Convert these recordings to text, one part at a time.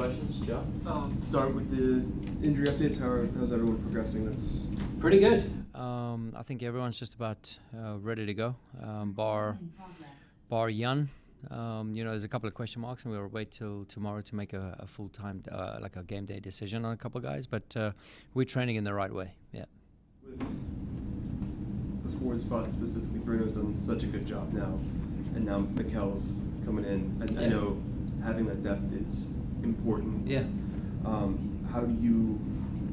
questions, Joe? Start with the injury updates. How's everyone progressing? That's pretty good. I think everyone's just about ready to go, bar Jan. There's a couple of question marks, and we'll wait till tomorrow to make a full-time, like a game day decision on a couple of guys. But we're training in the right way. Yeah. with the forward spot specifically. Bruno's done such a good job now, and now Mikel's coming in. And I know having that depth is important. Yeah. How do you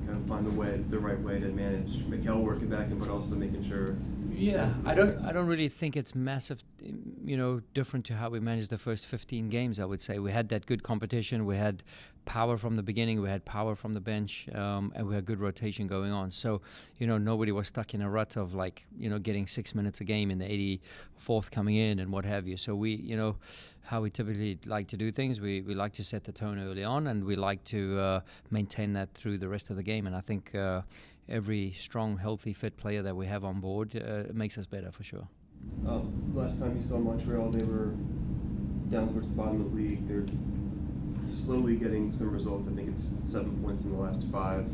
kind of find the right way to manage Mikel working back in, but also making sure? Yeah, I don't really think it's massive, different to how we managed the first 15 games. I would say we had that good competition. We had power from the beginning. We had power from the bench, and we had good rotation going on. So, nobody was stuck in a rut of getting 6 minutes a game in the 84th coming in and what have you. So we, how we typically like to do things. We like to set the tone early on, and we like to maintain that through the rest of the game. And I think every strong, healthy, fit player that we have on board makes us better for sure. Last time you saw Montreal, they were down towards the bottom of the league. They're slowly getting some results. I think it's 7 points in the last 5.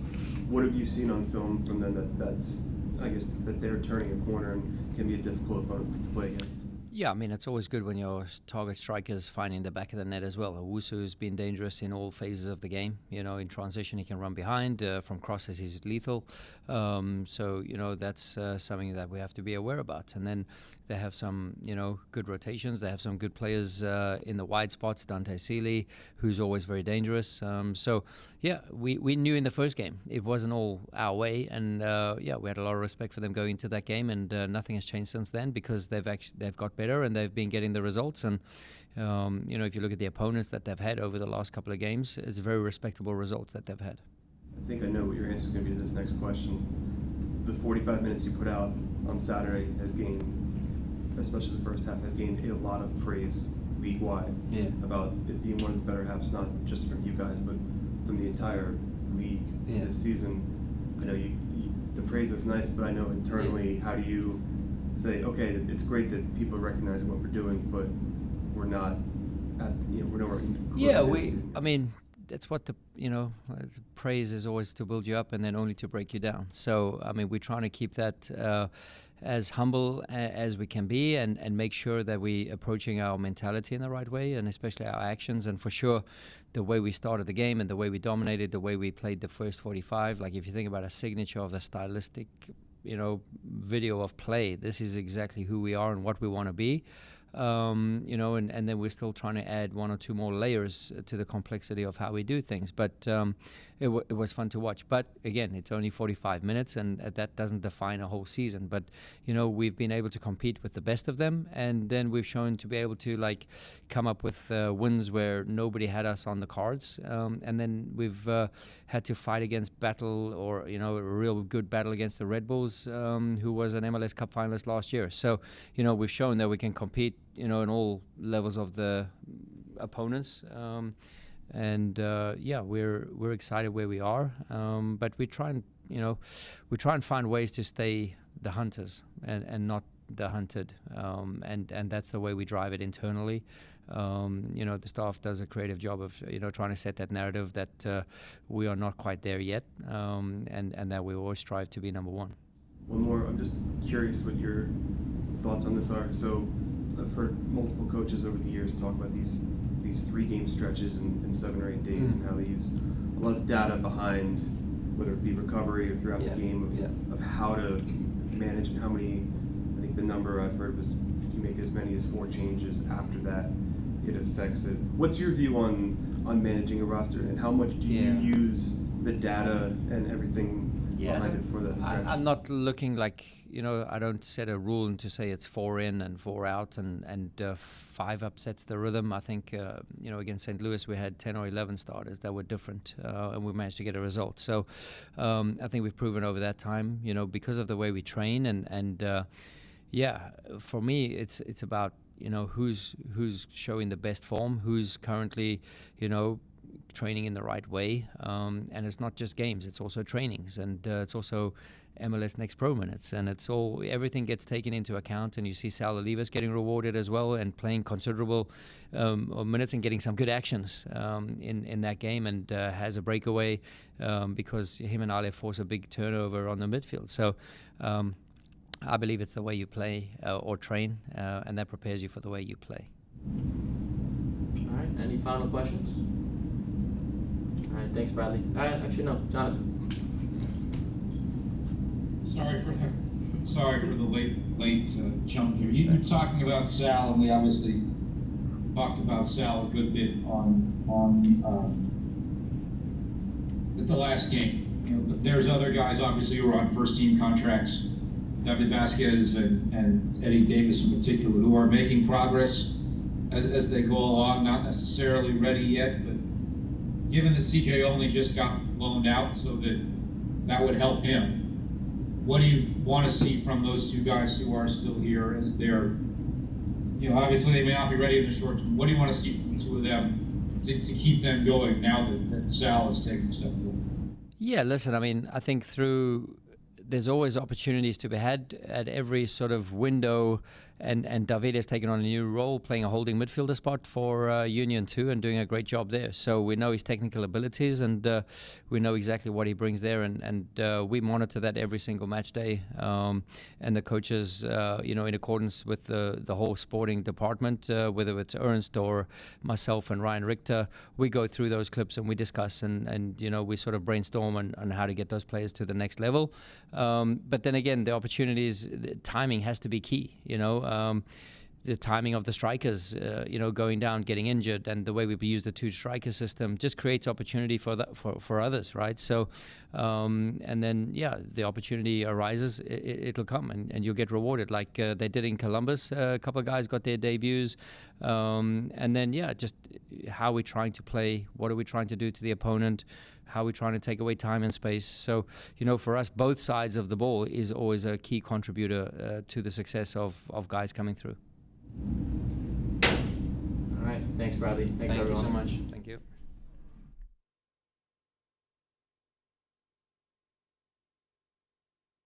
What have you seen on film from them that's, I guess, that they're turning a corner and can be a difficult opponent to play against? Yeah, I mean, it's always good when your target striker's finding the back of the net as well. Owusu's been dangerous in all phases of the game. In transition, he can run behind. From crosses, he's lethal. So, that's something that we have to be aware about. And then they have some, good rotations. They have some good players in the wide spots. Dante Sealy, who's always very dangerous. So, yeah, we knew in the first game it wasn't all our way. And, we had a lot of respect for them going into that game. And nothing has changed since then because they've got better and they've been getting the results. And, if you look at the opponents that they've had over the last couple of games, it's very respectable results that they've had. I think I know what your answer is going to be to this next question. The 45 minutes you put out on Saturday has gained, especially the first half, has gained a lot of praise league-wide about it being one of the better halves, not just from you guys, but from the entire league this season. I know the praise is nice, but I know internally, how do you say, okay, it's great that people are recognizing what we're doing, but we're not we're nowhere close I mean, that's what the praise is always to build you up and then only to break you down. So I mean, we're trying to keep that as humble as we can be, and make sure that we approaching our mentality in the right way, and especially our actions. And for sure, the way we started the game and the way we dominated, the way we played the first 45. Like if you think about a signature of the stylistic video of play, this is exactly who we are and what we want to be. And then we're still trying to add 1 or 2 more layers to the complexity of how we do things. But it was fun to watch. But again, it's only 45 minutes, and that doesn't define a whole season. But we've been able to compete with the best of them, and then we've shown to be able to come up with wins where nobody had us on the cards. And then we've had to fight against battle, or a real good battle against the Red Bulls, who was an MLS Cup finalist last year. So we've shown that we can compete in all levels of the opponents, we're excited where we are, but we try and find ways to stay the hunters and not the hunted, and that's the way we drive it internally. The staff does a creative job of trying to set that narrative that we are not quite there yet, and that we always strive to be number one. One more, I'm just curious what your thoughts on this are. So I've heard multiple coaches over the years talk about these 3-game stretches in 7 or 8 days, and how they use a lot of data behind, whether it be recovery or throughout the game, of how to manage and how many. I think the number I've heard was if you make as many as 4 changes after that, it affects it. What's your view on managing a roster, and how much do you use the data and everything behind it for that stretch? I'm not looking I don't set a rule and to say it's 4 in and 4 out, and 5 upsets the rhythm. I think, against St. Louis, we had 10 or 11 starters that were different, and we managed to get a result. So I think we've proven over that time, because of the way we train, and for me, it's about, who's showing the best form, who's currently, training in the right way. And it's not just games; it's also trainings, and it's also MLS Next Pro minutes, and everything gets taken into account. And you see Sal Olivas getting rewarded as well, and playing considerable minutes and getting some good actions in that game, and has a breakaway because him and Ale force a big turnover on the midfield. So I believe it's the way you play or train, and that prepares you for the way you play. All right. Any final questions? All right. Thanks, Bradley. Actually, no, Jonathan. Sorry for the late jump here. You're talking about Sal, and we obviously talked about Sal a good bit on at the last game. You know, but there's other guys obviously who are on first team contracts, David Vasquez and Eddie Davis in particular, who are making progress as they go along, not necessarily ready yet, but given that CJ only just got loaned out, so that would help him. What do you want to see from those two guys who are still here as they're, you know, obviously they may not be ready in the short term. What do you want to see from the two of them to keep them going now that Sal is taking a step forward? Yeah, listen, I mean, I think there's always opportunities to be had at every sort of window, and David has taken on a new role, playing a holding midfielder spot for Union 2 and doing a great job there. So we know his technical abilities, and we know exactly what he brings there, and we monitor that every single match day. And the coaches, in accordance with the whole sporting department, whether it's Ernst or myself and Ryan Richter, we go through those clips and we discuss, and we sort of brainstorm on how to get those players to the next level. But then again, the opportunities, the timing has to be key, the timing of the strikers, going down, getting injured, and the way we use the two striker system just creates opportunity for others, right? So, and then, the opportunity arises, it'll come, and you'll get rewarded like they did in Columbus. A couple of guys got their debuts. And then, just how we're trying to play, what are we trying to do to the opponent, how we're trying to take away time and space. So, for us, both sides of the ball is always a key contributor to the success of guys coming through. All right. Thanks, Bradley. Thanks, everyone. Thank you so much. Thank you.